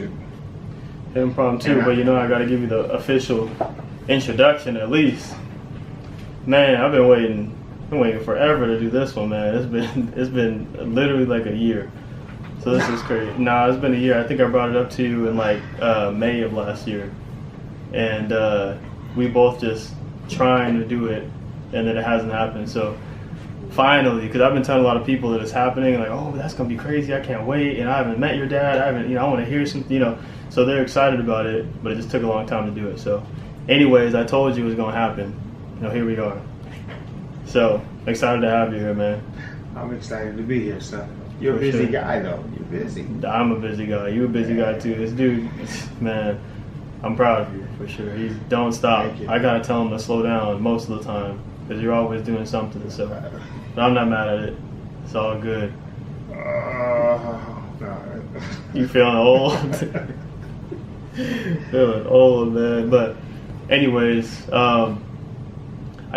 impromptu. Impromptu, but I got to give you the official introduction at least. Man, I've been waiting forever to do this one, man. It's been literally like a year. So this is crazy. Nah, it's been a year. I think I brought it up to you in like May of last year, and we both just trying to do it, and then it hasn't happened. So finally, because I've been telling a lot of people that it's happening, like, oh, that's gonna be crazy. I can't wait, and I haven't met your dad. I want to hear something, So they're excited about it, but it just took a long time to do it. So, anyways, I told you it was gonna happen. Here we are. So excited to have you here, man. I'm excited to be here, son. You're a busy guy, though. You're busy. I'm a busy guy. You're a busy guy too. This dude, man, I'm proud of you for sure. Don't stop. I gotta tell him to slow down most of the time because you're always doing something. So, but I'm not mad at it. It's all good. God. You feeling old? Feeling old, man. But, anyways, I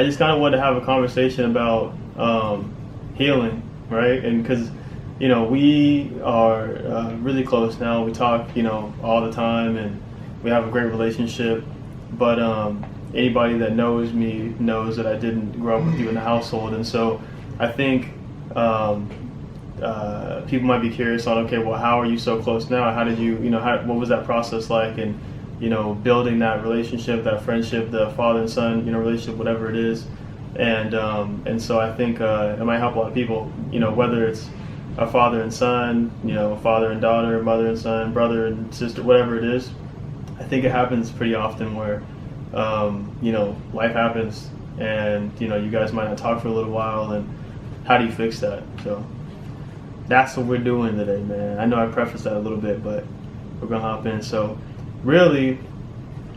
just kind of wanted to have a conversation about healing, right? And because we are really close now. We talk, all the time, and we have a great relationship. But anybody that knows me knows that I didn't grow up with you in the household, and so I think people might be curious on, okay, well, how are you so close now? How did you, what was that process like? And building that relationship, that friendship, the father and son, relationship, whatever it is, and so I think it might help a lot of people, whether it's a father and son, father and daughter, mother and son, brother and sister, whatever it is. I think it happens pretty often where, life happens, and you guys might not talk for a little while, and how do you fix that? So that's what we're doing today, man. I know I prefaced that a little bit, but we're gonna hop in. So really,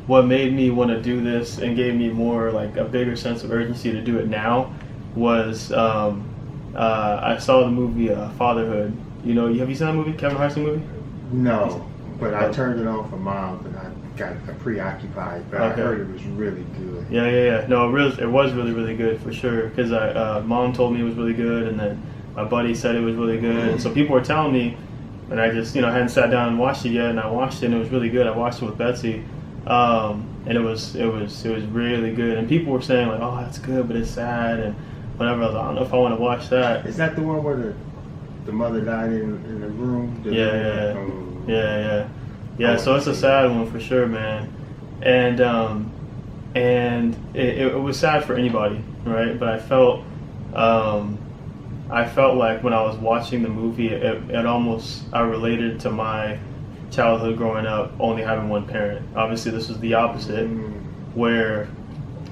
what made me want to do this and gave me more like a bigger sense of urgency to do it now was I saw the movie Fatherhood. Have you seen that movie, Kevin Hart's movie? No, but I turned it on for Mom, and I got preoccupied. But I heard it was really good. Yeah. No, it was really, really good for sure. Because Mom told me it was really good, and then my buddy said it was really good, and so people were telling me, and I just hadn't sat down and watched it yet, and I watched it, and it was really good. I watched it with Betsy, and it was really good. And people were saying like, oh, that's good, but it's sad and whatever. I was like, I don't know if I want to watch that. Is that the one where the mother died in the room? Yeah. So it's a sad one for sure, man. And it was sad for anybody, right? But I felt like when I was watching the movie, it almost, I related to my childhood growing up only having one parent. Obviously, this was the opposite, where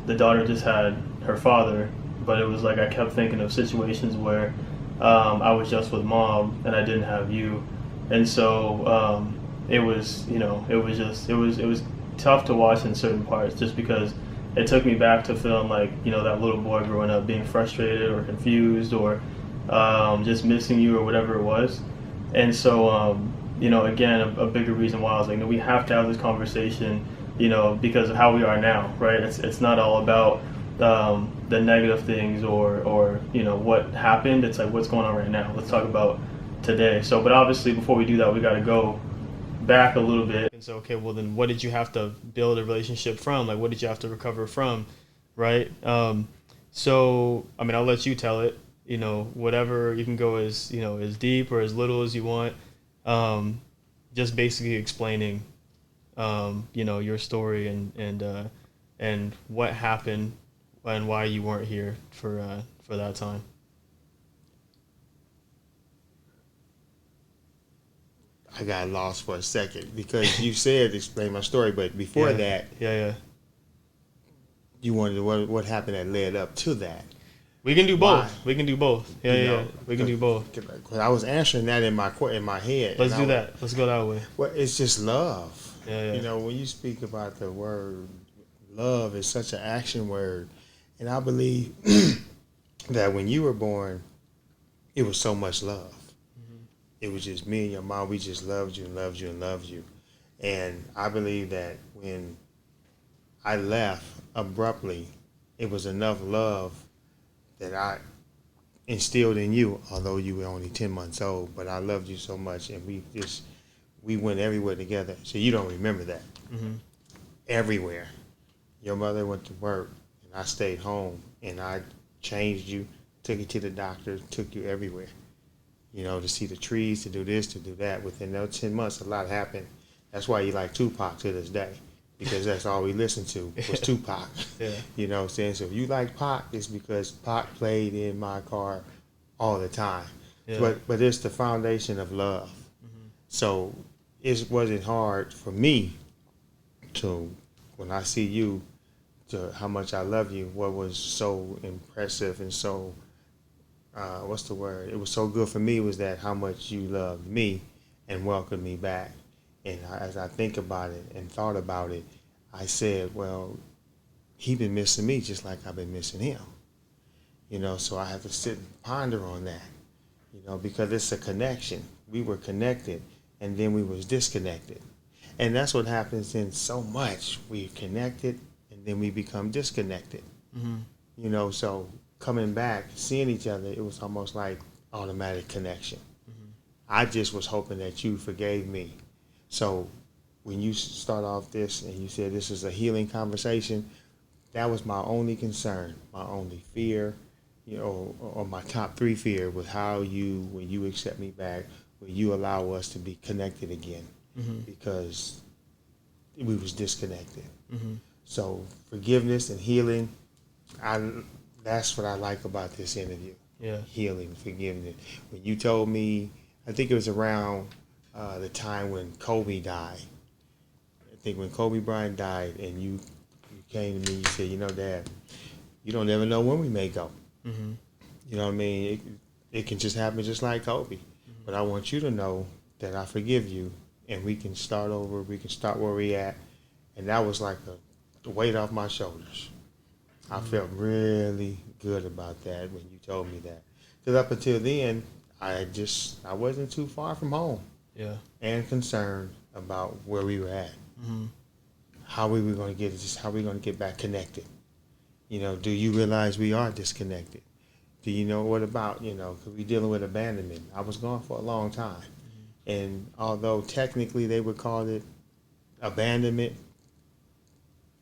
the daughter just had her father, but it was like I kept thinking of situations where I was just with Mom and I didn't have you, and so it was tough to watch in certain parts just because it took me back to feeling like that little boy growing up being frustrated or confused or just missing you or whatever it was. And so again, a bigger reason why I was like, no, we have to have this conversation, because of how we are now, right? It's not all about the negative things or what happened. It's like, what's going on right now? Let's talk about today. So, but obviously before we do that, we got to go back a little bit. And so, okay, well then what did you have to build a relationship from? Like, what did you have to recover from, right? So, I mean, I'll let you tell it, whatever, you can go as deep or as little as you want. Just basically explaining, your story and what happened and why you weren't here for that time. I got lost for a second because you said explain my story, but before that, you wanted what happened that led up to that. We can do both. Why? We can do both. Yeah. We can do both. Cause I was answering that in my head. Let's do that. Let's go that way. Well, it's just love. Yeah. When you speak about the word love, is such an action word, and I believe that when you were born, it was so much love. Mm-hmm. It was just me and your mom. We just loved you and loved you and loved you, and I believe that when I left abruptly, it was enough love that I instilled in you, although you were only 10 months old, but I loved you so much, and we went everywhere together. So you don't remember that. Mm-hmm. Everywhere. Your mother went to work, and I stayed home, and I changed you, took you to the doctor, took you everywhere. You know, to see the trees, to do this, to do that. Within those 10 months, a lot happened. That's why you like Tupac to this day, because that's all we listened to was Tupac. Yeah. You know what I'm saying? So if you like Pac, it's because Pac played in my car all the time. Yeah. But it's the foundation of love. Mm-hmm. So it wasn't hard for me to, when I see you, to how much I love you. What was so impressive and so what's the word? It was so good for me was that how much you loved me and welcomed me back. And as I think about it and thought about it, I said, well, he been missing me just like I've been missing him. You know, so I have to sit and ponder on that, you know, because it's a connection. We were connected, and then we was disconnected. And that's what happens in so much. We're connected, and then we become disconnected. Mm-hmm. You know, so coming back, seeing each other, it was almost like automatic connection. Mm-hmm. I just was hoping that you forgave me. So when you start off this and you said this is a healing conversation, that was my only concern, my only fear, you know, or my top 3 fear was how you, when you accept me back, will you allow us to be connected again? Mm-hmm. Because we was disconnected. Mm-hmm. So forgiveness and healing, that's what I like about this interview. Yeah. Healing, forgiveness. When you told me, I think it was around the time when Kobe died. I think when Kobe Bryant died, and you came to me, you said, you know, Dad, you don't ever know when we may go. Mm-hmm. You know what I mean? It can just happen just like Kobe. Mm-hmm. But I want you to know that I forgive you, and we can start over. We can start where we at. And that was like the weight off my shoulders. I felt really good about that when you told me that. Because up until then, I wasn't too far from home. Yeah. And concerned about where we were at. Mm-hmm. How we were going to get back connected. You know, do you realize we are disconnected? Do you know what about, you know, because we're dealing with abandonment. I was gone for a long time. Mm-hmm. And although technically they would call it abandonment,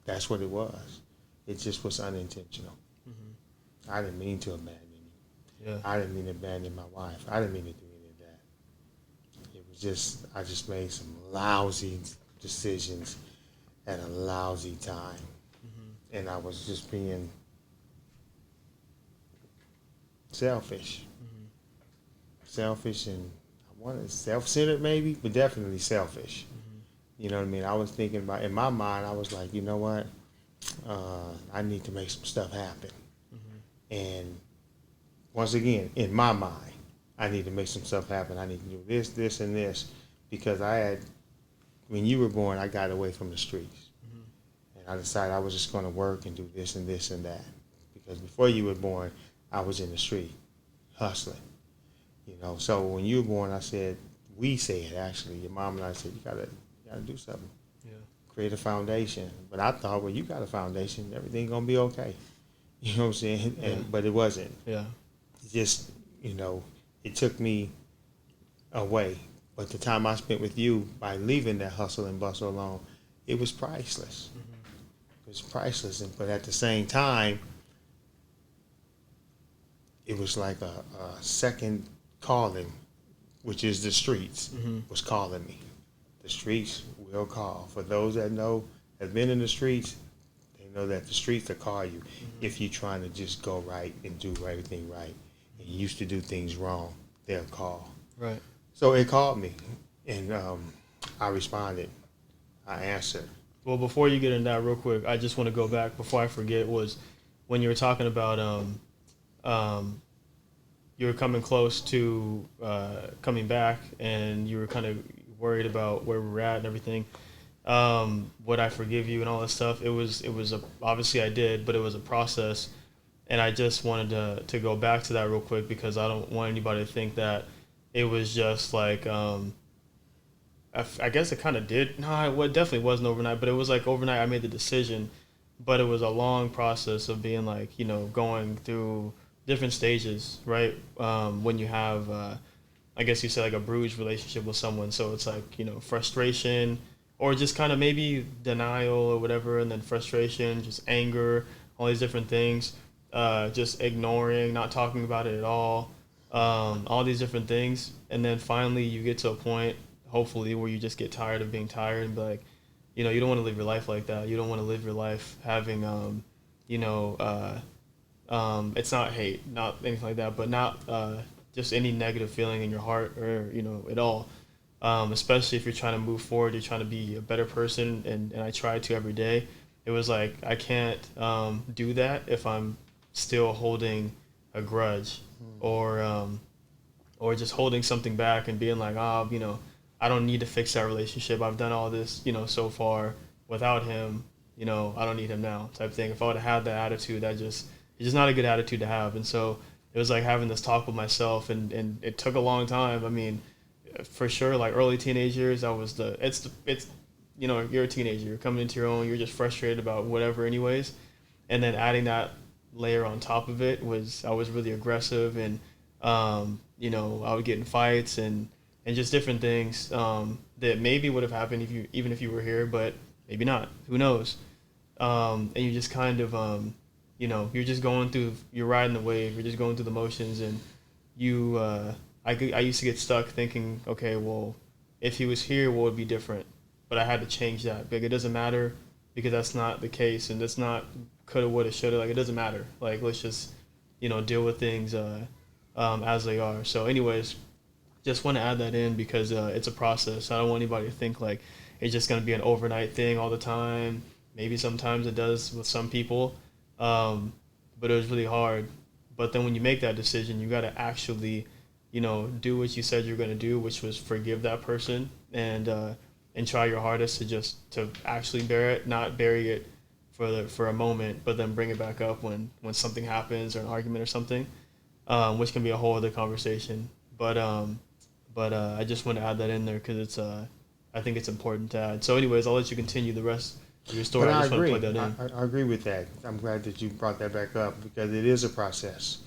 that's what it was. It just was unintentional. Mm-hmm. I didn't mean to abandon you. Yeah. I didn't mean to abandon my wife. I didn't mean to do any of that. It was just, I just made some lousy decisions at a lousy time. Mm-hmm. And I was just being selfish. Mm-hmm. Selfish, and I wanted self-centered maybe, but definitely selfish. Mm-hmm. You know what I mean? I was thinking about, in my mind, I was like, you know what? I need to make some stuff happen. Mm-hmm. And once again, in my mind, I need to make some stuff happen. I need to do this, this, and this. Because when you were born, I got away from the streets. Mm-hmm. And I decided I was just going to work and do this and this and that. Because before you were born, I was in the street, hustling. You know, so when you were born, we said, actually, your mom and I said, you gotta do something. Create a foundation. But I thought, well, you got a foundation, everything gonna be okay. You know what I'm saying? Yeah. But it wasn't. Yeah. It just, you know, it took me away. But the time I spent with you, by leaving that hustle and bustle alone, it was priceless. Mm-hmm. It was priceless. But at the same time, it was like a second calling, which is the streets, mm-hmm. was calling me. The streets will call. For those that know, have been in the streets, they know that the streets will call you. Mm-hmm. If you're trying to just go right and do everything right, and you used to do things wrong, they'll call. Right. So it called me, and I responded. I answered. Well, before you get into that real quick, I just want to go back before I forget, was when you were talking about you were coming close to coming back, and you were kind of worried about where we're at and everything. Would I forgive you and all that stuff? It was obviously I did, but it was a process, and I just wanted to go back to that real quick because I don't want anybody to think that it was just like I guess it kind of did. No, it definitely wasn't overnight, but it was like overnight I made the decision, but it was a long process of being like, you know, going through different stages, right? When you have I guess you say like a bruised relationship with someone. So it's like, you know, frustration or just kind of maybe denial or whatever, and then frustration, just anger, all these different things, just ignoring, not talking about it at all these different things. And then finally you get to a point, hopefully, where you just get tired of being tired and be like, you know, you don't want to live your life like that. You don't want to live your life having, you know, it's not hate, not anything like that, but not just any negative feeling in your heart or, you know, at all. Especially if you're trying to move forward, you're trying to be a better person, and I try to every day. It was like, I can't do that if I'm still holding a grudge or just holding something back and being like, oh, you know, I don't need to fix that relationship. I've done all this, you know, so far without him, you know, I don't need him now type thing. If I would have had that attitude, it's just not a good attitude to have. And so it was like having this talk with myself, and it took a long time. I mean, for sure, like early teenage years, it's, you know, you're a teenager, you're coming into your own, you're just frustrated about whatever anyways. And then adding that layer on top of it I was really aggressive, and, you know, I would get in fights and just different things that maybe would have happened even if you were here, but maybe not. Who knows? And you just kind of, you know, you're riding the wave. You're just going through the motions, and I used to get stuck thinking, okay, well, if he was here, what would be different? But I had to change that. Like, it doesn't matter, because that's not the case, and that's not coulda, woulda, shoulda. Like, it doesn't matter. Like, let's just, you know, deal with things as they are. So, anyways, just want to add that in because it's a process. I don't want anybody to think like it's just going to be an overnight thing all the time. Maybe sometimes it does with some people, but it was really hard. But then when you make that decision, you got to actually, you know, do what you said you're going to do, which was forgive that person and try your hardest to actually bear it, not bury it for a moment, but then bring it back up when something happens or an argument or something, which can be a whole other conversation. But I just want to add that in there because I think it's important to add. So anyways, I'll let you continue the rest of your story. But I I just agree. want to plug that in. I agree with that. I'm glad that you brought that back up because it is a process.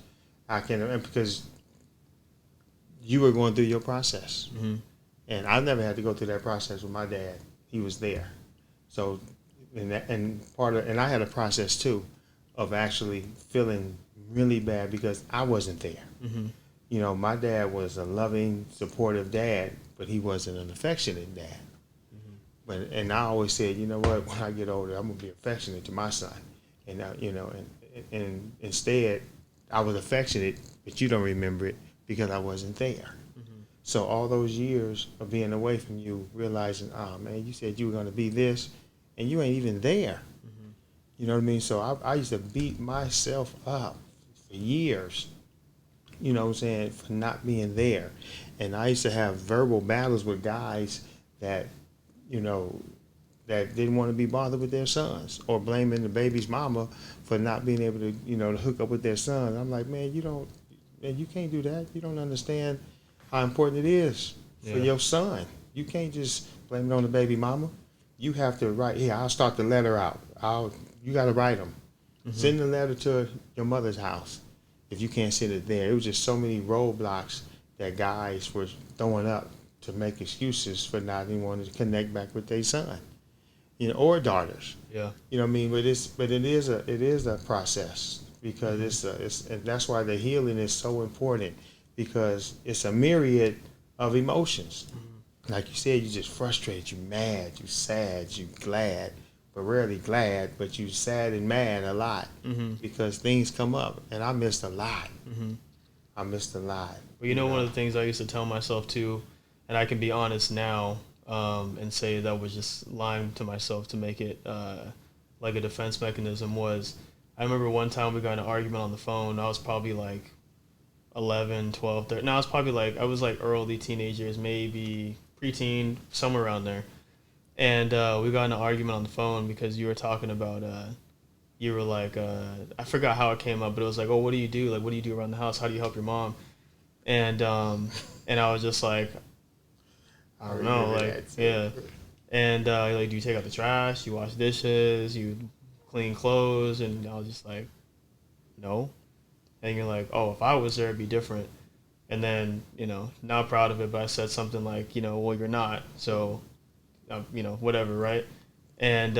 Because you were going through your process. Mm-hmm. And I never had to go through that process with my dad. He was there. So, and I had a process too of actually feeling really bad because I wasn't there. Mm-hmm. You know, my dad was a loving, supportive dad, but he wasn't an affectionate dad. Mm-hmm. And I always said, you know what, when I get older, I'm gonna be affectionate to my son. And you know, and instead, I was affectionate, but you don't remember it because I wasn't there. Mm-hmm. So all those years of being away from you, realizing, oh man, you said you were gonna be this, and you ain't even there. Mm-hmm. You know what I mean? So I used to beat myself up for years. You know what I'm saying, for not being there. And I used to have verbal battles with guys that, you know, that didn't want to be bothered with their sons or blaming the baby's mama for not being able to, you know, to hook up with their son. I'm like, man, you can't do that. You don't understand how important it is for your son. You can't just blame it on the baby mama. You have to write, here, I'll start the letter out. You got to write them. Mm-hmm. Send the letter to your mother's house. If you can't send it there, it was just so many roadblocks that guys were throwing up to make excuses for not even wanting to connect back with their son, you know, or daughters. Yeah. You know what I mean? But it is a process because and that's why the healing is so important because it's a myriad of emotions. Mm-hmm. Like you said, you just frustrated, you mad, you sad, you glad. But rarely glad, but you sad and mad a lot because things come up, and I missed a lot. Mm-hmm. I missed a lot. Well, you know, one of the things I used to tell myself too, and I can be honest now and say that was just lying to myself to make it like a defense mechanism was, I remember one time we got in an argument on the phone. I was probably like 11, 12, 13. No, I was like early teenagers, maybe preteen, somewhere around there. And we got in an argument on the phone because you were talking about, you were like, I forgot how it came up, but it was like, oh, what do you do? Like, what do you do around the house? How do you help your mom? And I was just like, I don't know, like, yeah. And like, do you take out the trash? You wash dishes? You clean clothes? And I was just like, no. And you're like, oh, if I was there, it'd be different. And then, not proud of it, but I said something like, well, you're not. So, whatever, right? And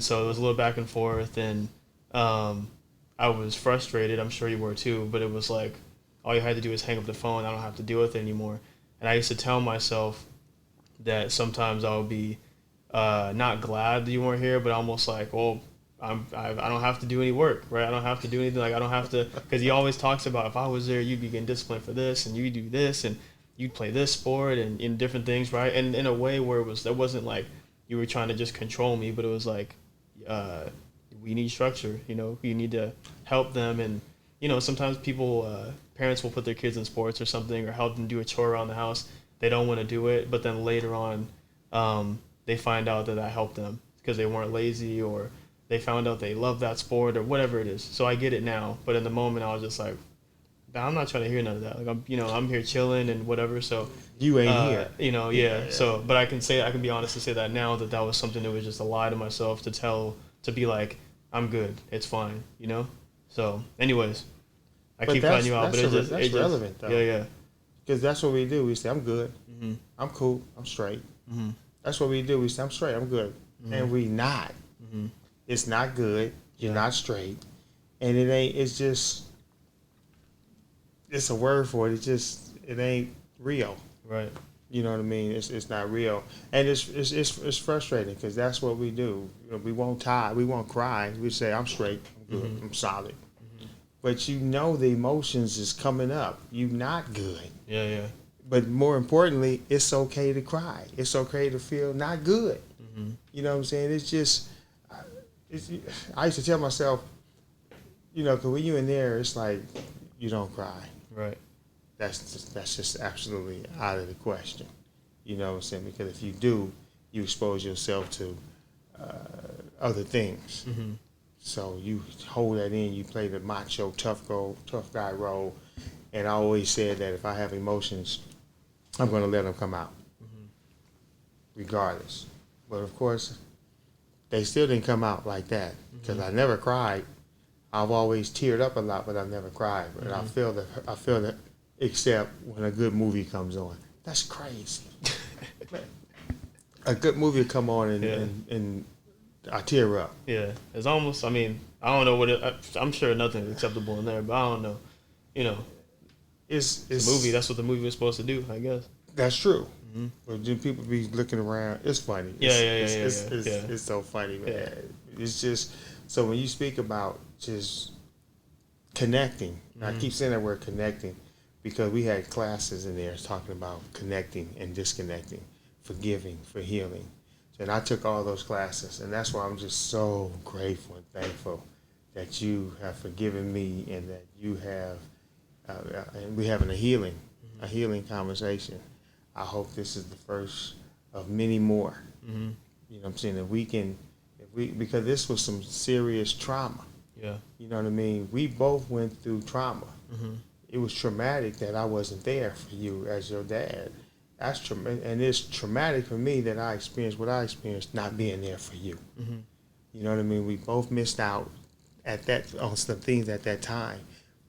so it was a little back and forth, and I was frustrated. I'm sure you were too, but it was like, all you had to do is hang up the phone. I don't have to deal with it anymore. And I used to tell myself that sometimes I would be not glad that you weren't here, but almost like, well, I don't have to do any work, right? I don't have to do anything. Like, I don't have to, because he always talks about, if I was there, you'd be getting disciplined for this, and you do this, and you'd play this sport, and in different things, right? And in a way where it wasn't like you were trying to just control me, but it was like, we need structure, you need to help them. And, sometimes parents will put their kids in sports or something, or help them do a chore around the house. They don't want to do it, but then later on, they find out that I helped them because they weren't lazy, or they found out they love that sport, or whatever it is. So I get it now, but in the moment I was just like, I'm not trying to hear none of that. Like, I'm here chilling and whatever. So you ain't here. Yeah. So, but I can be honest and say that now, that was something that was just a lie to myself to be like, I'm good, it's fine, So, anyways, I keep cutting you out, but it's relevant though. Yeah. Because that's what we do. We say, I'm good, Mm-hmm. I'm cool, I'm straight. Mm-hmm. That's what we do. We say, I'm straight, I'm good, and we not. Mm-hmm. It's not good. You're not straight, and it ain't. It's just. It's a word for it. It ain't real. Right. You know what I mean? It's not real, and it's frustrating because that's what we do. We won't we won't cry. We say, I'm straight, I'm good, I'm solid. But the emotions is coming up. You're not good. Yeah. But more importantly, it's okay to cry. It's okay to feel not good. Mm-hmm. You know what I'm saying? It's just, I used to tell myself, because when you're in there, it's like you don't cry. Right. That's just absolutely out of the question. You know what I'm saying? Because if you do, you expose yourself to other things. Mm-hmm. So you hold that in. You play the macho, tough guy role. And I always said that if I have emotions, I'm going to let them come out, regardless. But of course, they still didn't come out like that because I never cried. I've always teared up a lot, but I've never cried. But I feel that, except when a good movie comes on. That's crazy. A good movie will come on and I tear up. Yeah, it's almost. I mean, I don't know I'm sure nothing's acceptable in there, but I don't know. It's a movie. That's what the movie was supposed to do, I guess. That's true. Mm-hmm. But then people be looking around. It's funny. It's so funny, man. Yeah. It's just so when you speak about just connecting. I keep saying that word connecting because we had classes in there talking about connecting and disconnecting, forgiving, for healing. And I took all those classes, and that's why I'm just so grateful and thankful that you have forgiven me and that you have, and we're having a healing conversation. I hope this is the first of many more. Mm-hmm. You know what I'm saying? Because this was some serious trauma. Yeah. You know what I mean? We both went through trauma. Mm-hmm. It was traumatic that I wasn't there for you as your dad. That's traumatic, and it's traumatic for me that I experienced what I experienced not being there for you. Mm-hmm. You know what I mean? We both missed out on some things at that time,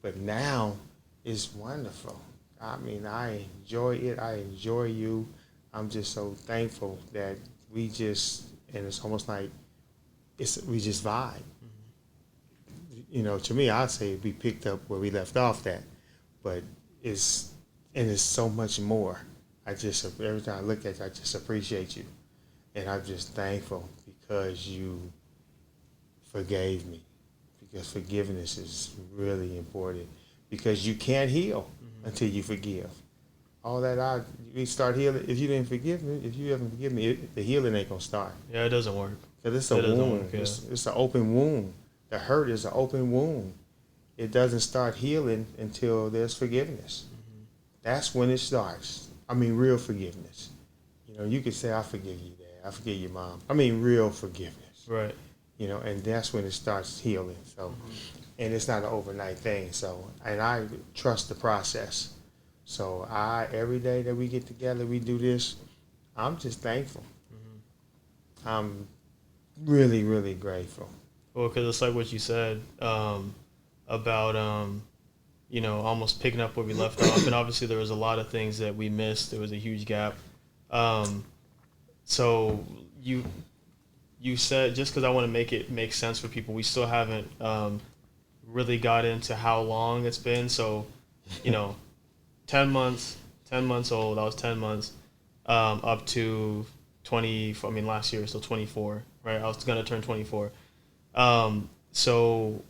but now it's wonderful. I mean, I enjoy it. I enjoy you. I'm just so thankful that and it's almost like we just vibe. Mm-hmm. To me, I'd say we picked up where we left off at, but it's so much more. Every time I look at you, I just appreciate you. And I'm just thankful because you forgave me. Because forgiveness is really important. Because you can't heal until you forgive. All that we start healing. If you didn't forgive me, if you haven't forgiven me, the healing ain't going to start. Yeah, it doesn't work. Because it's a wound. It's an open wound. The hurt is an open wound. It doesn't start healing until there's forgiveness. Mm-hmm. That's when it starts. I mean, real forgiveness. You could say, I forgive you, Dad. I forgive you, Mom. I mean, real forgiveness. Right. And that's when it starts healing. So, and it's not an overnight thing. So, and I trust the process. So, every day that we get together, we do this, I'm just thankful. Mm-hmm. I'm really, really grateful. Well, because it's like what you said about almost picking up where we left off. And obviously there was a lot of things that we missed. There was a huge gap. So you said, just because I want to make it make sense for people, we still haven't really got into how long it's been. So, 10 months old. I was 10 months up to 20. I mean, last year, so 24, right? I was going to turn 24. So,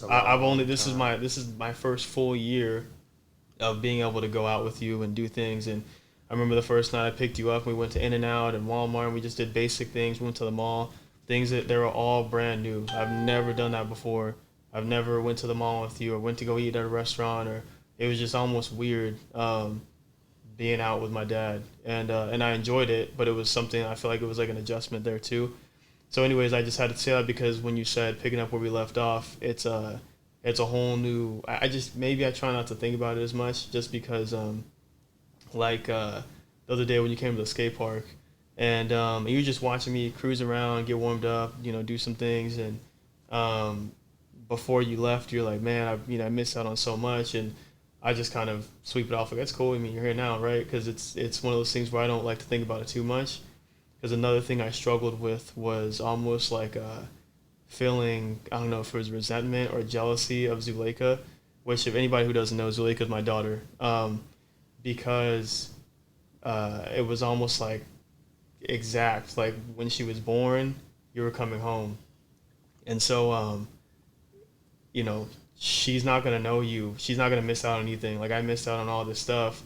I've only, this is my first full year of being able to go out with you and do things. And I remember the first night I picked you up, we went to In-N-Out and Walmart, and we just did basic things. We went to the mall, things that they were all brand new. I've never done that before. I've never went to the mall with you or went to go eat at a restaurant, or it was just almost weird being out with my dad. And I enjoyed it, but it was something, I feel like it was like an adjustment there too. So anyways, I just had to say that because when you said picking up where we left off, it's a whole new, maybe I try not to think about it as much, just because the other day when you came to the skate park, and you were just watching me cruise around, get warmed up, do some things, and before you left, you're like, man, I missed out on so much, and I just kind of sweep it off like, that's cool. I mean, you're here now, right? Because it's one of those things where I don't like to think about it too much. Because another thing I struggled with was almost like feeling, I don't know if it was resentment or jealousy of Zuleika, which if anybody who doesn't know, Zuleika is my daughter. Because it was almost like exact, like when she was born, you were coming home. And so, she's not going to know you. She's not going to miss out on anything. Like, I missed out on all this stuff,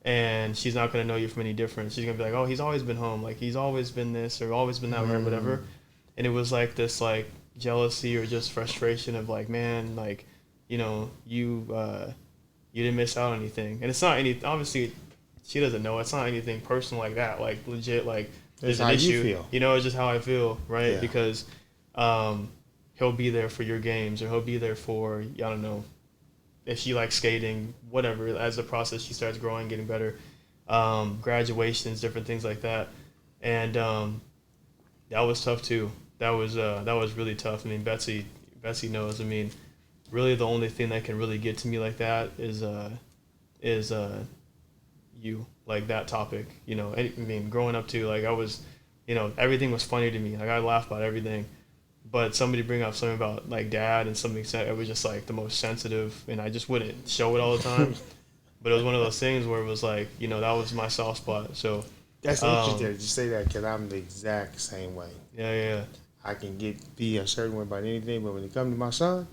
and she's not going to know you from any different. She's going to be like, oh, he's always been home. Like, he's always been this or always been that way or whatever. And it was like this, like, jealousy or just frustration of like, man, like, you didn't miss out on anything. And it's not obviously she doesn't know. It's not anything personal like that. Like, legit, like, there's an issue. You feel. It's just how I feel, right? Yeah. Because he'll be there for your games, or he'll be there for, I don't know, if she likes skating, whatever, as the process she starts growing, getting better, graduations, different things like that. And that was tough too. That was really tough. I mean, Betsy knows. I mean, really the only thing that can really get to me like that is you, like that topic. I mean, growing up too, like I was, everything was funny to me. Like I laughed about everything. But somebody bring up something about like dad and something said, it was just like the most sensitive, and I just wouldn't show it all the time. But it was one of those things where it was like, that was my soft spot. So that's interesting. You say that because I'm the exact same way. Yeah. I can be a certain way about anything, but when it comes to my son,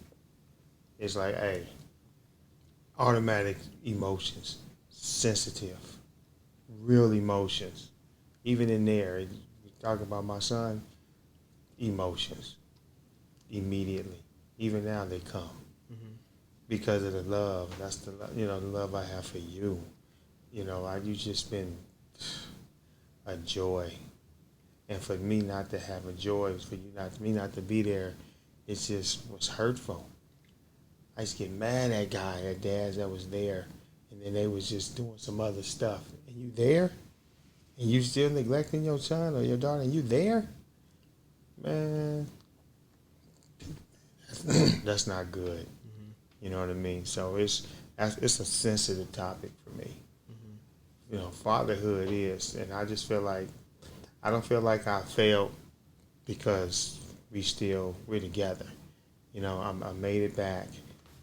it's like, hey, automatic emotions, sensitive, real emotions. Even in there, you talk about my son, emotions. Immediately, even now they come because of the love. That's the love I have for you. You've just been a joy, and for me not to have a joy, for me not to be there, it just was hurtful. I used to get mad at dads that was there, and then they was just doing some other stuff, and you there, and you still neglecting your son or your daughter, and you there, man. That's not good. You know what I mean? So it's a sensitive topic for me. Fatherhood is, and I just feel like I don't feel like I failed because we're together. I made it back,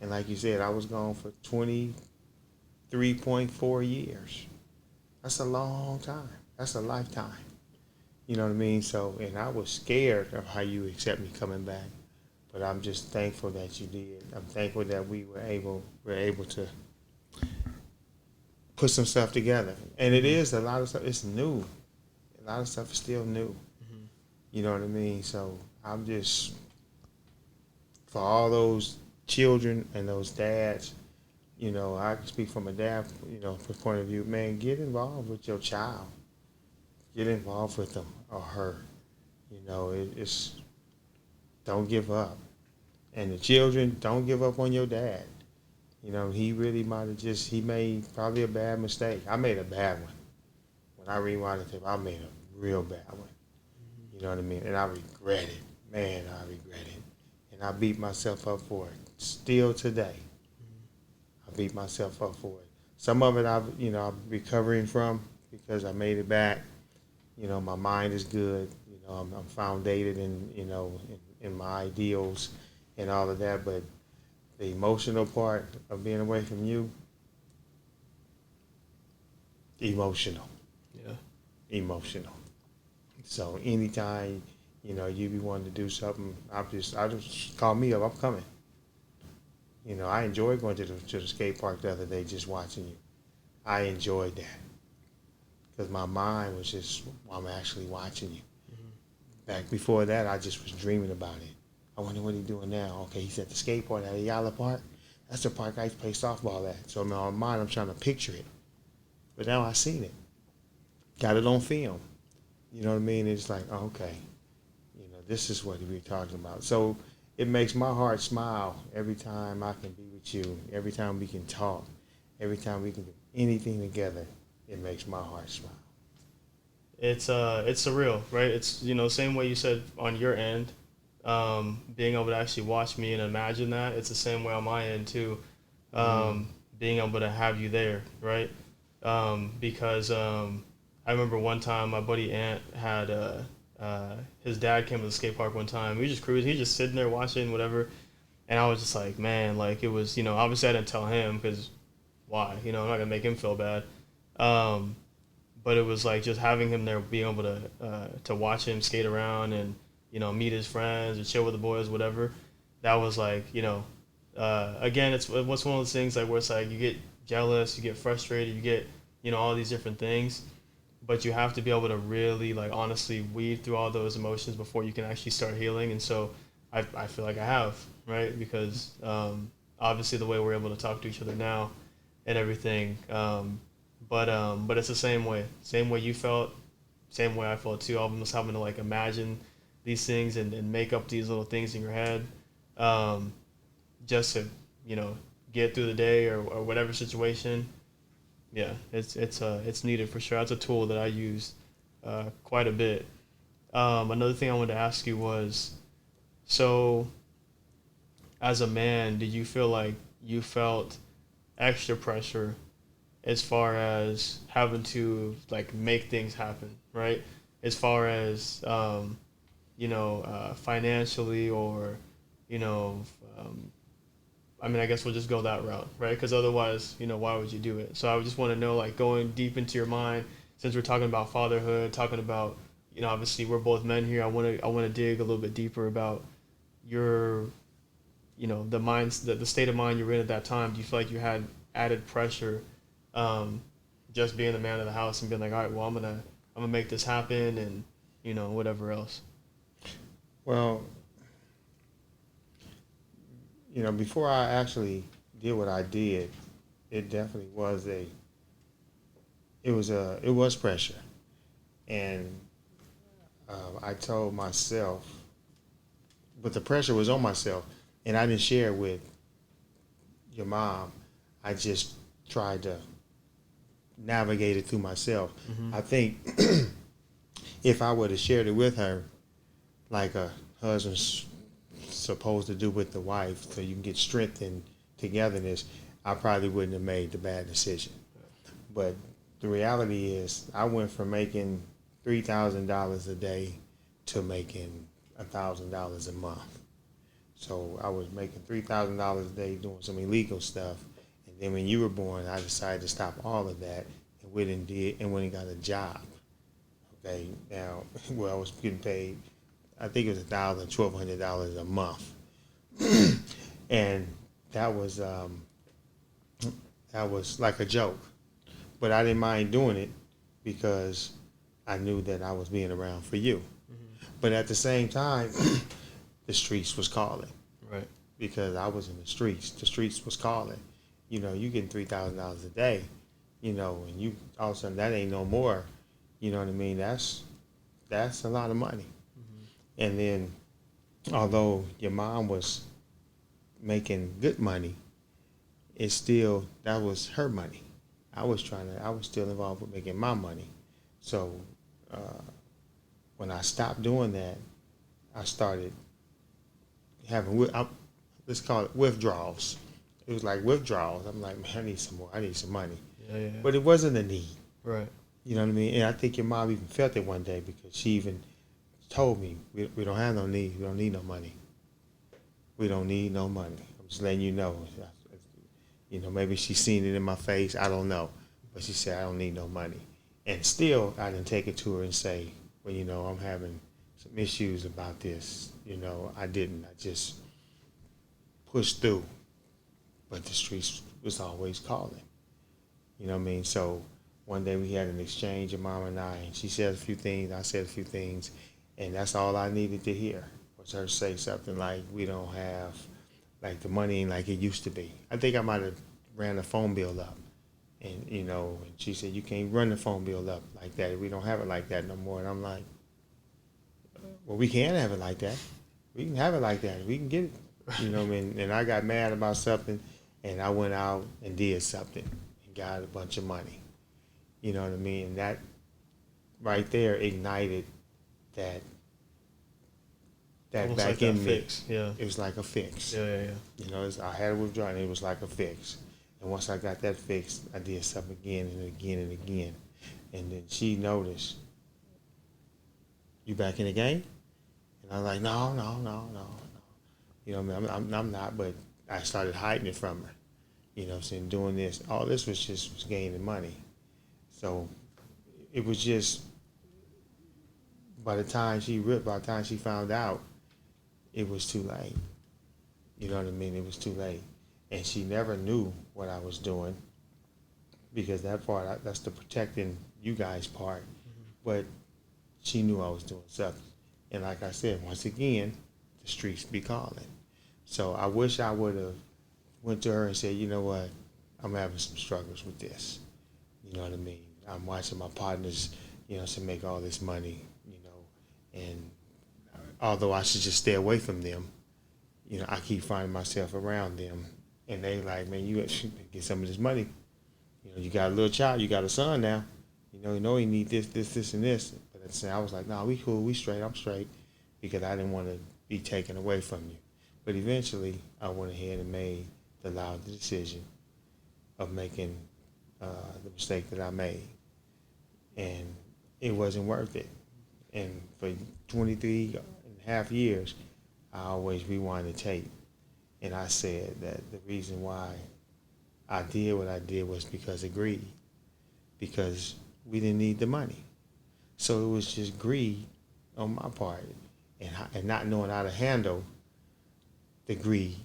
and like you said, I was gone for 23.4 years. That's a long time. That's a lifetime. You know what I mean? So, and I was scared of how you accept me coming back. But I'm just thankful that you did. I'm thankful that we were able to put some stuff together. And it is a lot of stuff. It's new. A lot of stuff is still new. You know what I mean? So I'm just, for all those children and those dads, I can speak from a dad, point of view. Man, get involved with your child. Get involved with them or her. It's don't give up. And the children, don't give up on your dad. He really he made probably a bad mistake. I made a bad one. When I rewound the tape, I made a real bad one. You know what I mean? And I regret it. Man, I regret it. And I beat myself up for it still today. beat myself up for it. Some of it I'm recovering from because I made it back. My mind is good. I'm foundated in my ideals and all of that. But the emotional part of being away from you, emotional. Yeah. Emotional. So anytime, you be wanting to do something, I just call me up. I'm coming. I enjoyed going to the skate park the other day, just watching you. I enjoyed that because my mind was just, I'm actually watching you. Back before that, I just was dreaming about it. I wonder what he's doing now. Okay, he's at the skate park at Ayala Park. That's the park I used to play softball at. So in my mind, I'm trying to picture it. But now I seen it. Got it on film. You know what I mean? It's like, oh, okay, this is what we're talking about. So it makes my heart smile every time I can be with you, every time we can talk, every time we can do anything together. It makes my heart smile. It's surreal, right? It's same way you said on your end, being able to actually watch me and imagine that. It's the same way on my end too, being able to have you there, right? Because I remember one time my buddy Ant had his dad came to the skate park one time. We just cruising. He just sitting there watching whatever, and I was just like, man, like it was obviously I didn't tell him because why? I'm not gonna make him feel bad. But it was like just having him there, being able to watch him skate around and meet his friends or chill with the boys, whatever. That was like again, it's one of those things like where it's like you get jealous, you get frustrated, you get all these different things, but you have to be able to really like honestly weed through all those emotions before you can actually start healing. And so I feel like I have, right, because obviously the way we're able to talk to each other now and everything. But it's the same way you felt, same way I felt too. Almost having to like imagine these things and make up these little things in your head, just to get through the day or whatever situation. Yeah, it's needed for sure. That's a tool that I use quite a bit. Another thing I wanted to ask you was, so as a man, did you feel like you felt extra pressure as far as having to like make things happen, right? As far as financially or I guess we'll just go that route, right? Because otherwise, why would you do it? So I just want to know, like, going deep into your mind, since we're talking about fatherhood, talking about, obviously we're both men here. I want to dig a little bit deeper about your, the state of mind you were in at that time. Do you feel like you had added pressure, just being the man of the house and being like, all right, well, I'm gonna make this happen, and whatever else? Well, before I actually did what I did, it definitely was it was pressure. And I told myself, but the pressure was on myself, and I didn't share it with your mom. I just tried to navigate it through myself. Mm-hmm. I think if I would have shared it with her, like a husband's supposed to do with the wife, so you can get strength and togetherness, I probably wouldn't have made the bad decision. But the reality is, I went from making $3,000 a day to making $1,000 a month. So I was making $3,000 a day doing some illegal stuff, and then when you were born, I decided to stop all of that and went and got a job. Okay, now, well, I was getting paid, I think it was $1,000, $1,200 a month, and that was like a joke, but I didn't mind doing it because I knew that I was being around for you. Mm-hmm. But at the same time, the streets was calling, right? Because I was in the streets. The streets was calling. You getting $3,000 a day, and you all of a sudden that ain't no more. You know what I mean? That's a lot of money. And then, although your mom was making good money, that was her money. I was still involved with making my money. So when I stopped doing that, I started having, let's call it withdrawals. It was like withdrawals. I'm like, man, I need some more. I need some money. Yeah. But it wasn't a need. Right. You know what I mean? And I think your mom even felt it one day because she even told me, we don't have no need. We don't need no money. We don't need no money. I'm just letting you know. You know, maybe she's seen it in my face. I don't know. But she said, I don't need no money. And still, I didn't take it to her and say, well, you know, I'm having some issues about this. You know, I didn't. I just pushed through. But the streets was always calling. You know what I mean? So one day we had an exchange, your mom and I, and she said a few things, I said a few things, and that's all I needed to hear was her say something like, we don't have, like, the money like it used to be. I think I might have ran the phone bill up. And, you know, and she said, you can't run the phone bill up like that. We don't have it like that no more. And I'm like, well, we can have it like that. We can have it like that. We can get it. You know what I mean? And I got mad about something, and I went out and did something and got a bunch of money. You know what I mean? And that right there ignited that Almost back like in that me. fix. Yeah. It was like a fix. Yeah. You know, I had a withdrawal, and it was like a fix. And once I got that fixed, I did something again and again and again. And then she noticed, you back in the game? And I'm like, no. You know what I mean? I'm not, but I started hiding it from her. You know what I'm saying? Doing this. All this was just gaining money. So it was just, by the time she found out, it was too late. You know what I mean? It was too late. And she never knew what I was doing, because that part, that's the protecting you guys part. Mm-hmm. But she knew I was doing something. And like I said, once again, the streets be calling. So I wish I would have went to her and said, you know what, I'm having some struggles with this. You know what I mean? I'm watching my partners, you know, to make all this money, you know, and although I should just stay away from them, you know, I keep finding myself around them. And they like, man, you get some of this money. You know, you got a little child, you got a son now. You know he need this, and this. But at the same, I was like, nah, we cool, we straight, I'm straight, because I didn't want to be taken away from you. But eventually, I went ahead and made the loud decision of making the mistake that I made. And it wasn't worth it. And for 23 and a half years, I always rewind the tape. And I said that the reason why I did what I did was because of greed, because we didn't need the money. So it was just greed on my part, and not knowing how to handle the greed,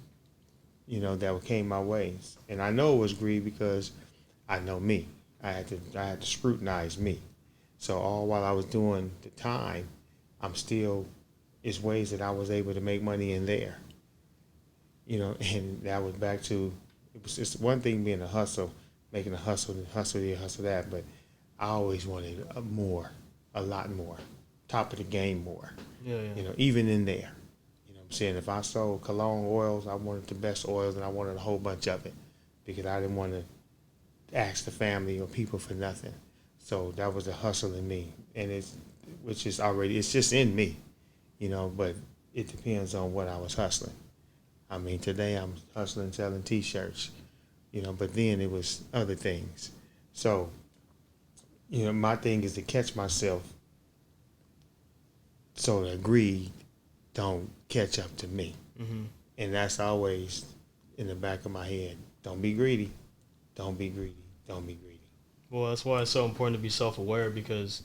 you know, that came my way. And I know it was greed because I know me. I had to scrutinize me. So all while I was doing the time, it's ways that I was able to make money in there. You know, and that was back to, it was just one thing being a hustle, making a hustle here, hustle that, but I always wanted more, a lot more, top of the game more. Yeah. You know, even in there. You know what I'm saying? If I sold cologne oils, I wanted the best oils, and I wanted a whole bunch of it, because I didn't want to ask the family or people for nothing. So that was a hustle in me, and it's just in me, you know, but it depends on what I was hustling. I mean, today I'm hustling, selling T-shirts, you know, but then it was other things. So, you know, my thing is to catch myself so that greed don't catch up to me. Mm-hmm. And that's always in the back of my head. Don't be greedy. Don't be greedy. Don't be greedy. Well, that's why it's so important to be self-aware, because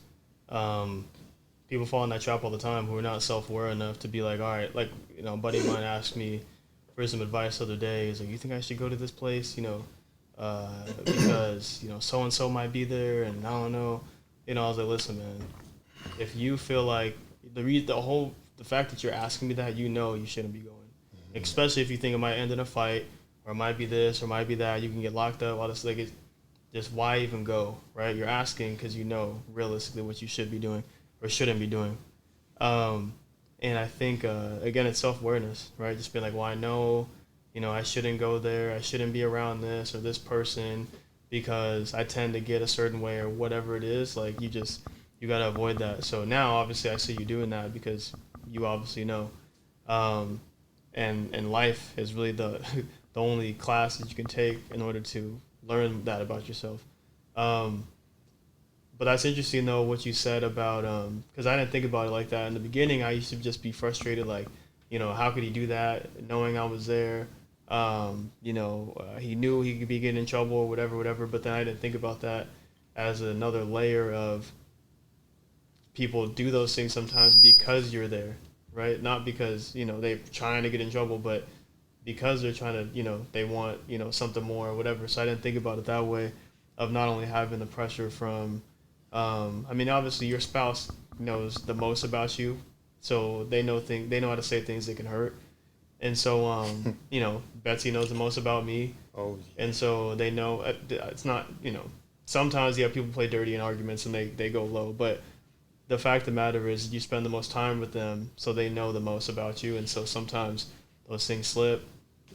people fall in that trap all the time who are not self-aware enough to be like, all right, like, you know, a buddy of mine asked me for some advice the other day. He's like, you think I should go to this place, you know, because, you know, so-and-so might be there, and I don't know. You know, I was like, listen, man, if you feel like the fact that you're asking me that, you know you shouldn't be going. Mm-hmm. Especially if you think it might end in a fight, or it might be this, or it might be that, you can get locked up, all this, like, just why even go, right? You're asking because you know realistically what you should be doing or shouldn't be doing. And I think, again, it's self-awareness, right? Just being like, well, I know, you know, I shouldn't go there. I shouldn't be around this or this person because I tend to get a certain way or whatever it is. Like, you got to avoid that. So now, obviously, I see you doing that because you obviously know. And life is really the the only class that you can take in order to learn that about yourself. But that's interesting though what you said about because I didn't think about it like that in the beginning. I used to just be frustrated, like, how could he do that, knowing I was there. He knew he could be getting in trouble or whatever. But then I didn't think about that as another layer of people do those things sometimes because you're there, right? Not because they're trying to get in trouble, but because they're trying to they want something more or whatever. So I didn't think about it that way, of not only having the pressure from obviously your spouse knows the most about you, so they know how to say things that can hurt. And so, Betsy knows the most about me. Oh, yeah. And so they know it's not, sometimes, people play dirty in arguments and they go low. But the fact of the matter is you spend the most time with them, so they know the most about you. And so sometimes those things slip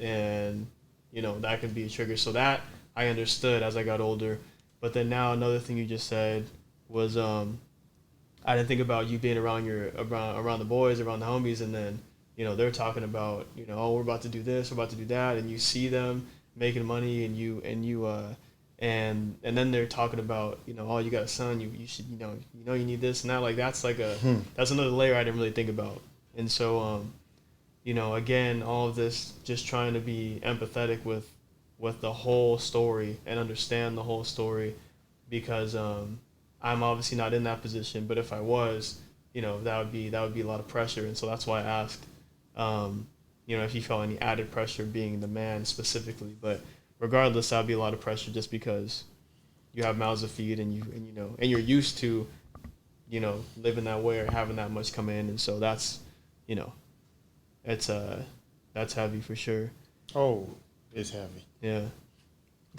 and, that could be a trigger. So that I understood as I got older. But then now another thing you just said was I didn't think about you being around the boys, around the homies, and then they're talking about oh, we're about to do this, we're about to do that, and you see them making money, and then they're talking about oh, you got a son, you should you need this and that, like that's like that's another layer I didn't really think about. And so again, all of this just trying to be empathetic with the whole story and understand the whole story, because I'm obviously not in that position, but if I was, that would be a lot of pressure. And so that's why I asked, if you felt any added pressure being the man specifically. But regardless, that would be a lot of pressure just because you have mouths to feed and you're used to, living that way or having that much come in. And so that's, that's heavy for sure. Oh, it's heavy. Yeah.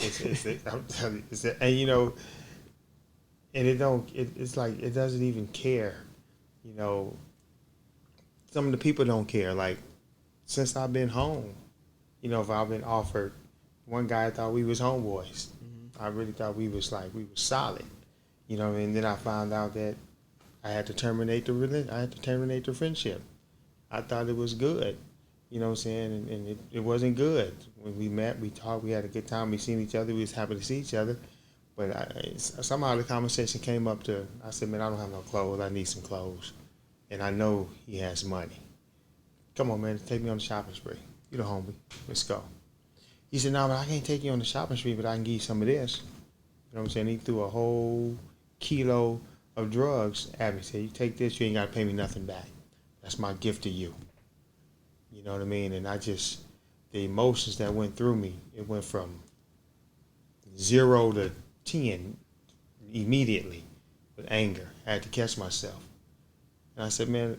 I'm telling you, and it's like it doesn't even care. Some of the people don't care. Like, since I've been home, if I've been offered, one guy thought we was homeboys. Mm-hmm. I really thought we was solid. And then I found out that I had to terminate the friendship. I thought it was good. You know what I'm saying? And it wasn't good. When we met, we talked, we had a good time, we seen each other, we was happy to see each other. But somehow the conversation came up to, I said, man, I don't have no clothes, I need some clothes. And I know he has money. Come on, man, take me on the shopping spree. You the homie, let's go. He said, no, but I can't take you on the shopping spree, but I can give you some of this. You know what I'm saying? He threw a whole kilo of drugs at me. He said, you take this, you ain't got to pay me nothing back. That's my gift to you. You know what I mean? And the emotions that went through me, it went from 0 to 10 immediately with anger. I had to catch myself. And I said, man,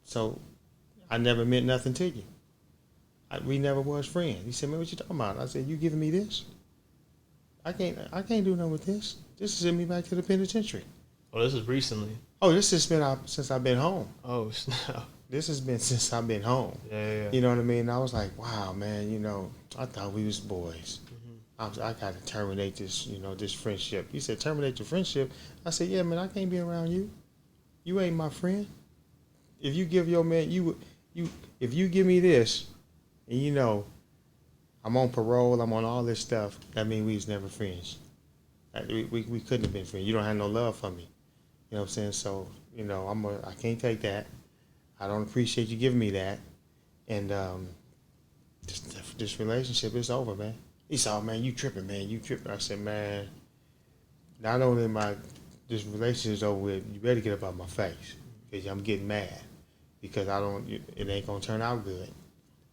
so I never meant nothing to you. We never was friends. He said, man, what you talking about? I said, you giving me this? I can't do nothing with this. This is sending me back to the penitentiary. Oh, this is recently. Oh, this has been since I've been home. Oh, snap. This has been since I've been home. Yeah. You know what I mean? I was like, wow, man, I thought we was boys. Mm-hmm. I got to terminate this, this friendship. He said, terminate your friendship? I said, yeah, man, I can't be around you. You ain't my friend. If you give your man, if you give me this, and I'm on parole, I'm on all this stuff, that means we was never friends. We couldn't have been friends. You don't have no love for me. You know what I'm saying? So, I can't take that. I don't appreciate you giving me that. And this relationship is over, man. He said, oh, man, you tripping, man. You tripping. I said, man, not only this relationship is over with, you better get up out my face. Because I'm getting mad. Because it ain't going to turn out good.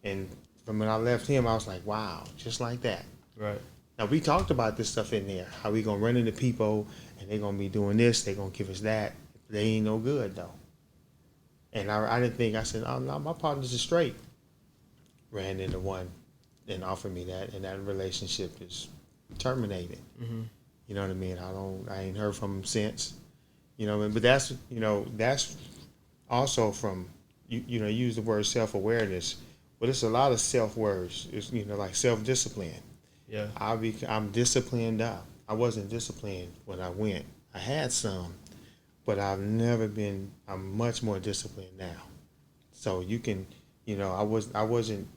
And from when I left him, I was like, wow, just like that. Right. Now, we talked about this stuff in there. How we going to run into people, and they're going to be doing this, they're going to give us that. They ain't no good, though. And I didn't think, I said, oh, no, my partners are straight. Ran into one and offered me that, and that relationship is terminated. Mm-hmm. You know what I mean? I ain't heard from him since. But that's also from, use the word self-awareness, but it's a lot of self-words. It's, like self-discipline. Yeah. I'm disciplined up. I wasn't disciplined when I went. I had some, but I'm much more disciplined now. So you can, I wasn't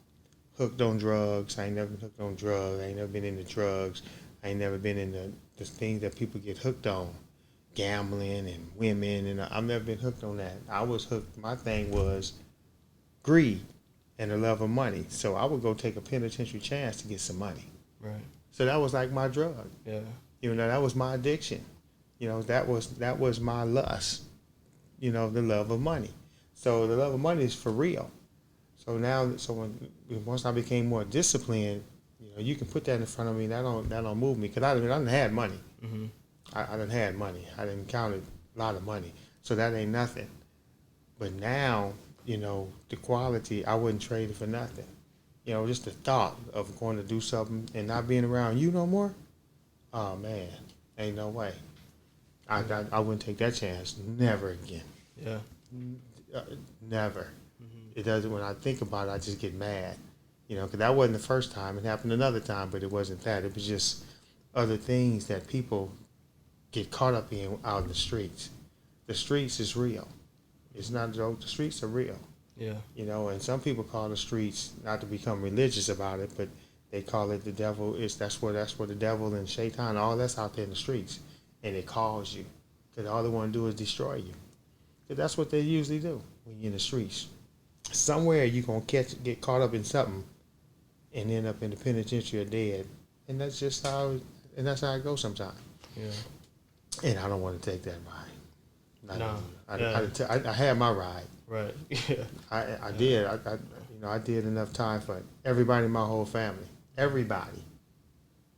hooked on drugs. I ain't never been hooked on drugs. I ain't never been into drugs. I ain't never been into the things that people get hooked on, gambling and women. And I've never been hooked on that. I was hooked. My thing was greed and the love of money. So I would go take a penitentiary chance to get some money. Right. So that was like my drug. Yeah. You know, that was my addiction. You know, that was my lust. You know, the love of money. So the love of money is for real. So now, once I became more disciplined, you know, you can put that in front of me. That don't move me, because I done had money. Mm-hmm. I done had money. I done counted a lot of money. So that ain't nothing. But now, you know, the quality, I wouldn't trade it for nothing. You know, just the thought of going to do something and not being around you no more. Oh man, ain't no way. I wouldn't take that chance. Never again. Yeah. Never. It doesn't. When I think about it, I just get mad. You know, because that wasn't the first time. It happened another time, but it wasn't that. It was just other things that people get caught up in out in the streets. The streets is real. It's not a joke. The streets are real. Yeah. You know, and some people call the streets, not to become religious about it, but they call it the devil. That's where the devil and Shaitan, all that's out there in the streets, and it calls you, because all they want to do is destroy you. Because that's what they usually do when you're in the streets. Somewhere you're gonna get caught up in something, and end up in the penitentiary or dead, and that's just how it goes sometimes. Yeah. And I don't want to take that ride. No. I had my ride. Right. Yeah. I did. I did enough time for everybody in my whole family. Everybody.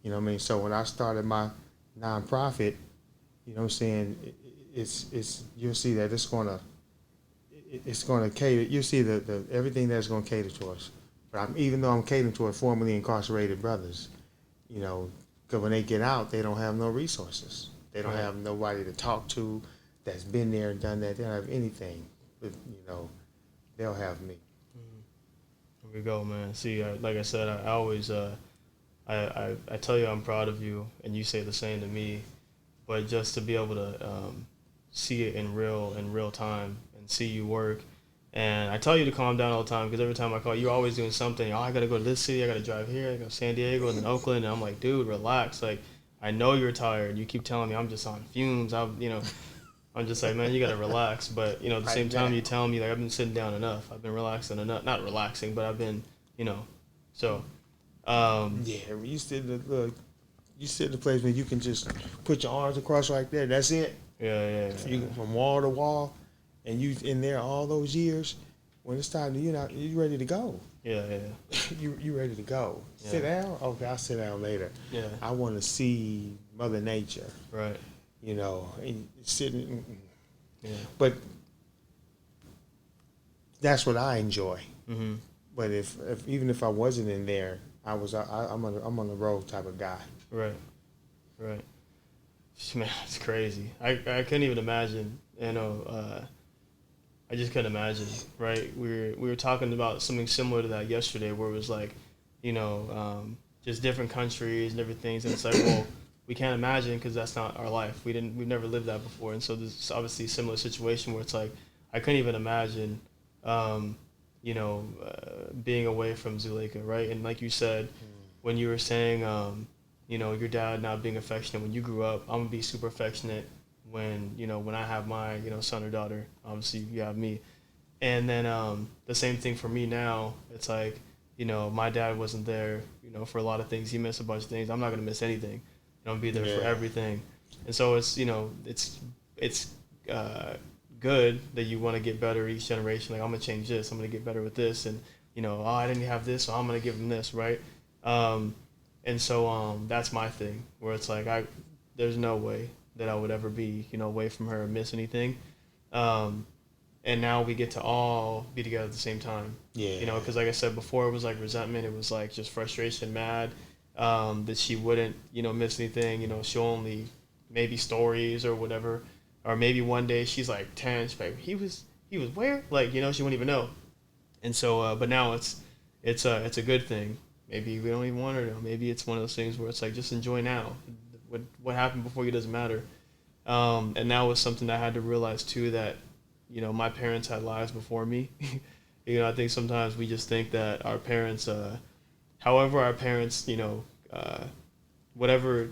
You know what I mean? So when I started my nonprofit, you know what I'm saying, it's you'll see that it's gonna cater. You see the everything that's gonna cater to us. But even though I'm catering to our formerly incarcerated brothers, you know, because when they get out, they don't have no resources. They don't have nobody to talk to that's been there and done that. They don't have anything. But, you know, they'll have me. Here we go, man. See, like I said, I always, I tell you I'm proud of you, and you say the same to me. But just to be able to see it in real time and see you work. And I tell you to calm down all the time, because every time I call, you're always doing something. Oh, I got to go to this city. I got to drive here. I go to San Diego and then Oakland. And I'm like, dude, relax. Like, I know you're tired. You keep telling me I'm just on fumes. I'm just like, man, you got to relax. But, you know, at the same time, you tell me, like, I've been sitting down enough. I've been relaxing enough. Not relaxing, but I've been, you know, so. Yeah, you sit in the place where you can just put your arms across like that. That's it. Yeah. You go from wall to wall, and you in there all those years. When it's time to, you ready to go. Yeah. You ready to go. Yeah. Sit down? Okay, I'll sit down later. Yeah. I want to see Mother Nature. Right. You know, and sitting. Yeah. But that's what I enjoy. Mm-hmm. But if even if I wasn't in there, I'm on the road type of guy. Right. Man, it's crazy. I couldn't even imagine. You know, I just couldn't imagine. Right. We were talking about something similar to that yesterday, where it was like, you know, just different countries and different things, and it's like, well, we can't imagine because that's not our life. We've never lived that before, and so there's obviously a similar situation where it's like I couldn't even imagine, you know, being away from Zuleika, right? And like you said, when you were saying, you know, your dad not being affectionate when you grew up, I'm gonna be super affectionate when I have my, you know, son or daughter. Obviously, you have me, and then the same thing for me now. It's like, you know, my dad wasn't there, you know, for a lot of things. He missed a bunch of things. I'm not gonna miss anything. I'm be there for everything, and so it's, you know, it's good that you want to get better each generation. Like, I'm gonna change this. I'm gonna get better with this, and you know, oh, I didn't have this, so I'm gonna give him this, right? And so that's my thing, where it's like there's no way that I would ever be, you know, away from her and miss anything. And now we get to all be together at the same time. Yeah. You know, because like I said before, it was like resentment. It was like just frustration, mad that she wouldn't, you know, miss anything. You know, she'll only maybe stories or whatever, or maybe one day she's like 10. She's like, he was where? Like, you know, she wouldn't even know. And so, but now it's a good thing. Maybe we don't even want her to. Maybe it's one of those things where it's like, just enjoy now. What happened before you doesn't matter. And that was something I had to realize too, that, you know, my parents had lives before me, You know, I think sometimes we just think that our parents, however our parents, whatever,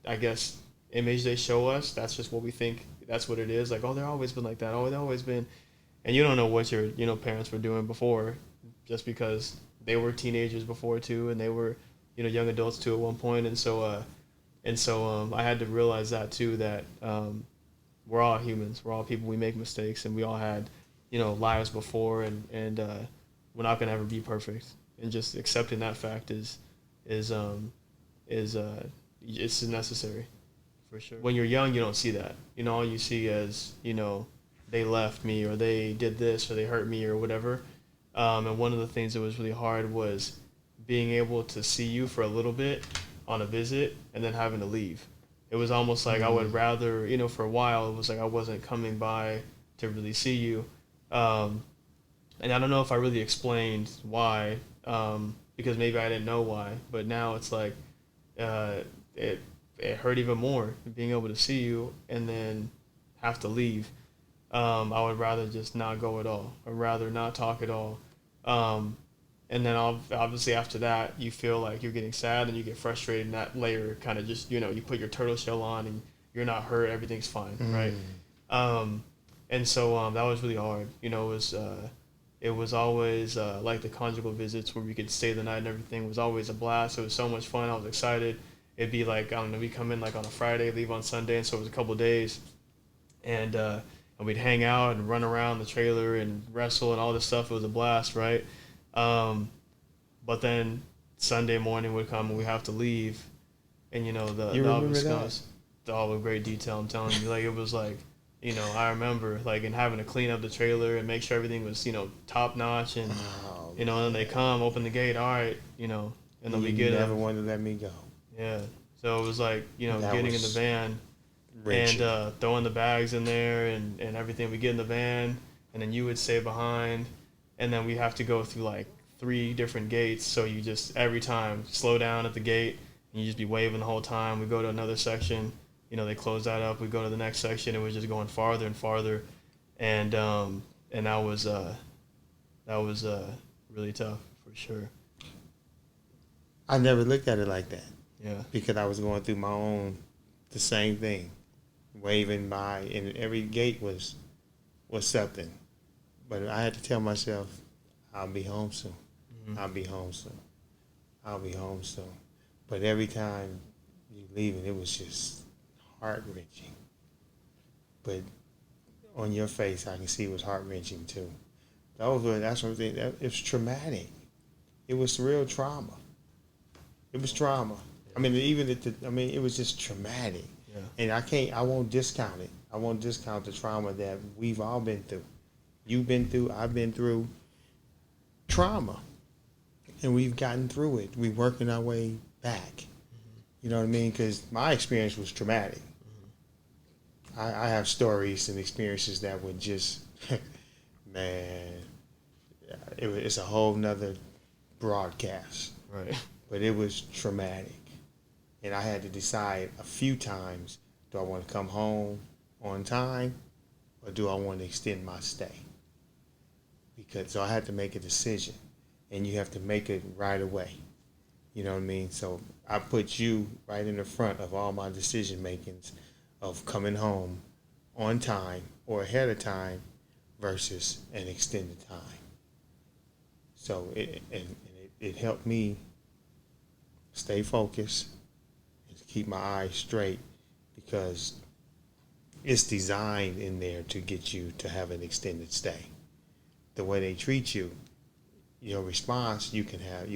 I guess, image they show us, that's just what we think. That's what it is. Like, oh, they've always been like that. Oh, they've always been. And you don't know what your, parents were doing before, just because they were teenagers before too, and they were, young adults too at one point. And so I had to realize that too, that we're all humans. We're all people. We make mistakes, and we all had, lives before, and we're not gonna ever be perfect. And just accepting that fact is it's necessary, for sure. When you're young, you don't see that. All you see is, they left me, or they did this, or they hurt me, or whatever. And one of the things that was really hard was being able to see you for a little bit on a visit and then having to leave. It was almost like I would rather, for a while, it was like I wasn't coming by to really see you. And I don't know if I really explained why, because maybe I didn't know why. But now it's like it hurt even more being able to see you and then have to leave. I would rather just not go at all. I'd rather not talk at all. And then obviously after that, you feel like you're getting sad and you get frustrated, and that layer kind of just, you put your turtle shell on and you're not hurt, everything's fine, right? And so that was really hard. It was always like the conjugal visits where we could stay the night and everything was always a blast. It was so much fun. I was excited. It'd be like, I don't know, we come in like on a Friday, leave on Sunday, and so it was a couple of days. And we'd hang out and run around the trailer and wrestle and all this stuff. It was a blast, right? But then Sunday morning would come and we have to leave, and the obvious comes all with great detail. I'm telling you, like it was like, I remember like and having to clean up the trailer and make sure everything was top notch, and and then they come, open the gate, all right, and then we get never wanted to let me go. Yeah, so it was like getting in the van. Wrenching. And throwing the bags in there and everything. We get in the van, and then you would stay behind, and then we have to go through like 3 different gates. So you just every time slow down at the gate, and you just be waving the whole time. We go to another section, they close that up. We go to the next section, and we're just going farther and farther, and that was really tough for sure. I never looked at it like that. Yeah, because I was going through the same thing. Waving by, and every gate was something. But I had to tell myself, I'll be home soon. I'll be home soon. I'll be home soon. But every time you leaving, it was just heart-wrenching. But on your face, I can see it was heart-wrenching too. That's one thing. It was traumatic. It was real trauma. It was trauma. I mean, it was just traumatic. Yeah. And I won't discount it. I won't discount the trauma that we've all been through. You've been through, I've been through trauma. And we've gotten through it. We're working our way back. You know what I mean? Because my experience was traumatic. I have stories and experiences that would just, man, it's a whole nother broadcast. right. But it was traumatic. And I had to decide a few times, do I want to come home on time or do I want to extend my stay? So I had to make a decision, and you have to make it right away. You know what I mean? So I put you right in the front of all my decision makings of coming home on time or ahead of time versus an extended time. So it helped me stay focused, keep my eyes straight, because it's designed in there to get you to have an extended stay. The way they treat you, your response, you'll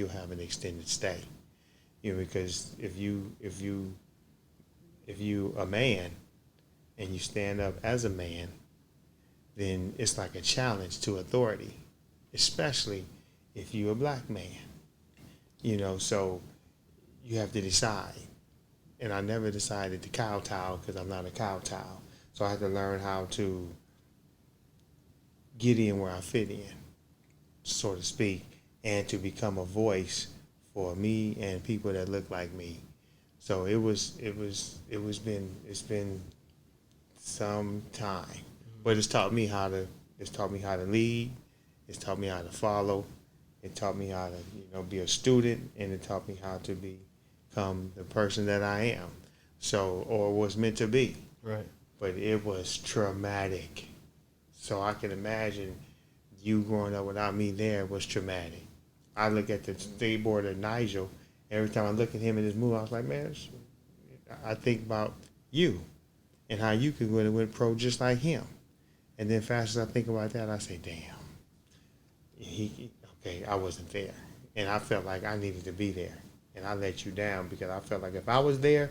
have an extended stay. Because if you a man and you stand up as a man, then it's like a challenge to authority, especially if you're a black man. So you have to decide. And I never decided to kowtow because I'm not a kowtow. So I had to learn how to get in where I fit in, so to speak, and to become a voice for me and people that look like me. So it's been some time, but it's taught me how to lead, It's taught me how to follow. It taught me how to, be a student, and it taught me how to become the person that I am. So, or was meant to be. Right. But it was traumatic. So I can imagine you growing up without me there was traumatic. I look at the skateboarder Nigel. Every time I look at him in his movie, I was like, man, I think about you and how you could went pro just like him. And then fast as I think about that, I say, damn, okay, I wasn't there. And I felt like I needed to be there. And I let you down because I felt like if I was there,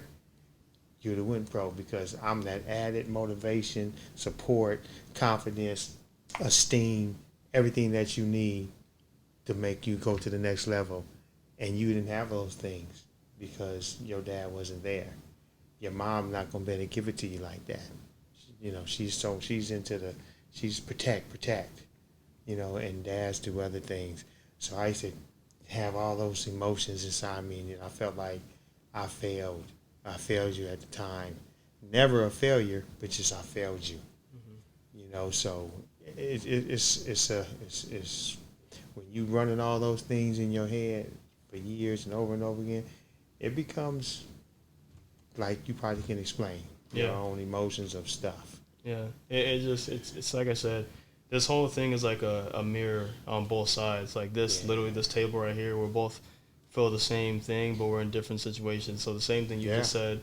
you would have went pro, because I'm that added motivation, support, confidence, esteem, everything that you need to make you go to the next level. And you didn't have those things because your dad wasn't there. Your mom not gonna be able to give it to you like that. She's protect, and dads do other things. So I used to have all those emotions inside me, and I felt like I failed. I failed you at the time. Never a failure, but just I failed you. Mm-hmm. So it's when you running all those things in your head for years and over again, it becomes like you probably can explain your own emotions of stuff. Yeah, it's like I said, this whole thing is like a mirror on both sides. Like this, literally this table right here, we're both feel the same thing, but we're in different situations. So the same thing you just said,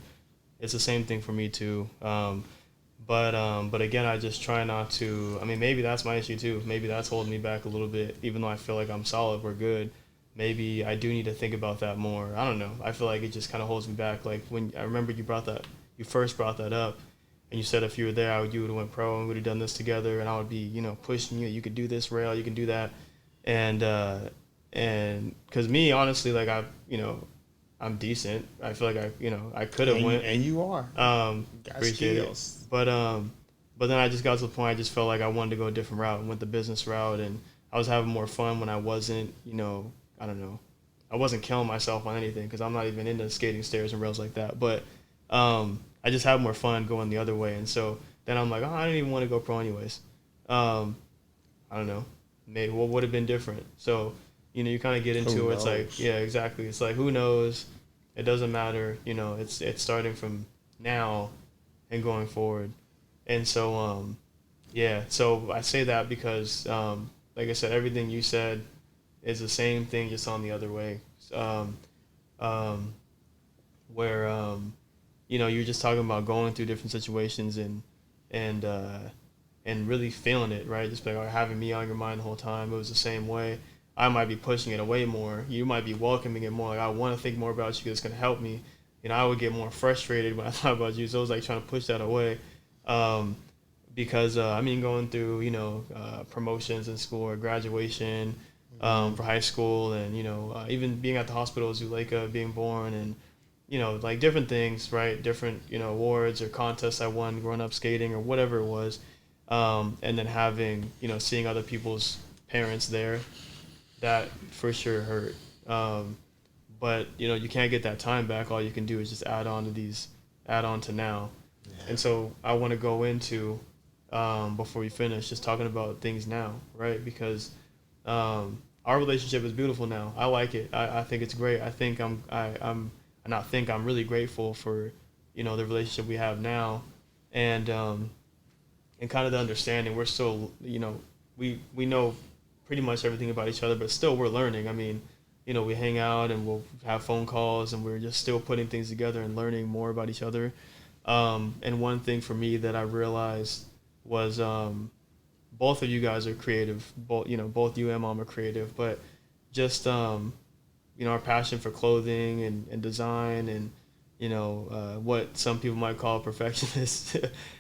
it's the same thing for me too. But again, I just try not to. I mean, maybe that's my issue too. Maybe that's holding me back a little bit. Even though I feel like I'm solid, we're good. Maybe I do need to think about that more. I don't know. I feel like it just kind of holds me back. Like when I remember you first brought that up, and you said if you were there, you would have went pro and we would have done this together, and I would be, pushing you. You could do this rail, you can do that, and because me, honestly, like I'm decent. I feel like I could have went. And you are. Appreciate skills. It. But then I just got to the point I just felt like I wanted to go a different route and went the business route, and I was having more fun when I wasn't, I don't know, I wasn't killing myself on anything because I'm not even into skating stairs and rails like that. But I just have more fun going the other way, and so then I'm like, I didn't even want to go pro anyways. I don't know, maybe what would have been different. So you kind of get into it. It's like, yeah, exactly. It's like, who knows? It doesn't matter. It's starting from now and going forward. And so, so I say that because, like I said, everything you said is the same thing, just on the other way. Where, you're just talking about going through different situations and really feeling it, right? Just like having me on your mind the whole time. It was the same way. I might be pushing it away more. You might be welcoming it more. Like, I want to think more about you because it's going to help me. I would get more frustrated when I thought about you. So I was like trying to push that away. Because, going through, promotions in school or graduation for high school and, even being at the hospital as Zuleika, being born and, like different things, right? Different, awards or contests I won growing up skating or whatever it was. And then having, seeing other people's parents there. That for sure hurt. But, you can't get that time back. All you can do is just add on to now. Yeah. And so I want to go into, before we finish, just talking about things now, right? Because our relationship is beautiful now. I like it. I think it's great. I think I'm really grateful for, the relationship we have now. And kind of the understanding. We're still, we know pretty much everything about each other, but still we're learning. I mean, we hang out and we'll have phone calls and we're just still putting things together and learning more about each other. And one thing for me that I realized was both of you guys are creative. Both you and Mom are creative, but just, our passion for clothing and design and, what some people might call perfectionist.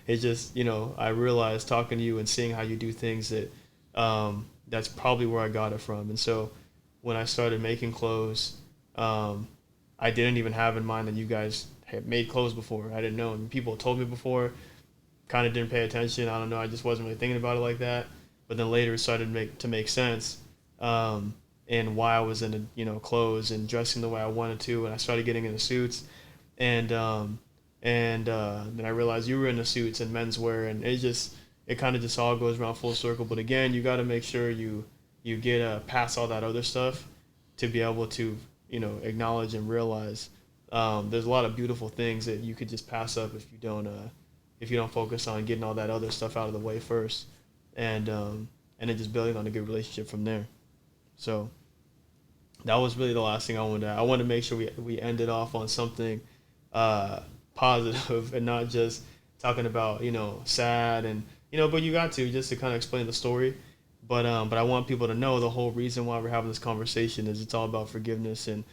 It's just, I realized talking to you and seeing how you do things that, that's probably where I got it from. And so when I started making clothes, I didn't even have in mind that you guys had made clothes before. I didn't know. And people told me before, kind of didn't pay attention. I don't know. I just wasn't really thinking about it like that. But then later it started to make sense. And why I was into, clothes and dressing the way I wanted to. And I started getting into suits. And then I realized you were into suits and menswear. And it kind of just all goes around full circle. But again, you got to make sure you you get past all that other stuff to be able to, acknowledge and realize there's a lot of beautiful things that you could just pass up if you don't focus on getting all that other stuff out of the way first, and then just building on a good relationship from there. So that was really the last thing I wanted to make sure we ended off on something positive and not just talking about, sad and, but you got to just to kind of explain the story. But I want people to know the whole reason why we're having this conversation is it's all about forgiveness and,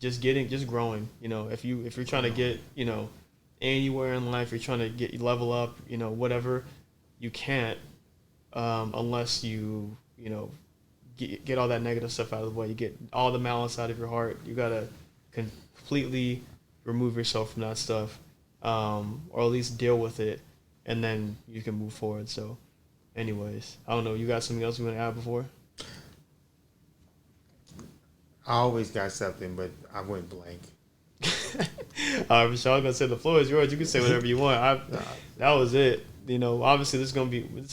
just growing. If you're trying to get, anywhere in life, you're trying to level up, whatever, you can't unless you get all that negative stuff out of the way. You get all the malice out of your heart. You gotta completely remove yourself from that stuff, or at least deal with it, and then you can move forward. So, anyways, I don't know. You got something else you want to add before? I always got something, but I went blank. All right, Michelle, I'm gonna say the floor is yours. You can say whatever you want. That was it. Obviously this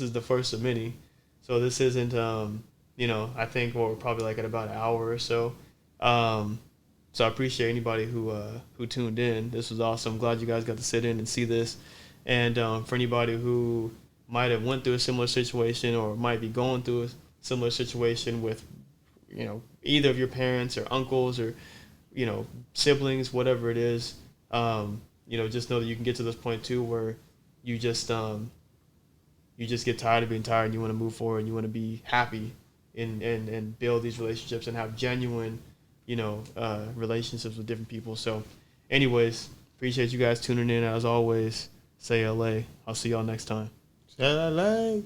is the first of many, so this isn't. I think we're probably like at about an hour or so. So I appreciate anybody who tuned in. This was awesome. Glad you guys got to sit in and see this. And for anybody who might have went through a similar situation or might be going through a similar situation with, either of your parents or uncles or, siblings, whatever it is, just know that you can get to this point too where you just get tired of being tired and you want to move forward and you want to be happy and build these relationships and have genuine, relationships with different people. So anyways, appreciate you guys tuning in. As always, say LA. I'll see y'all next time. Say LA.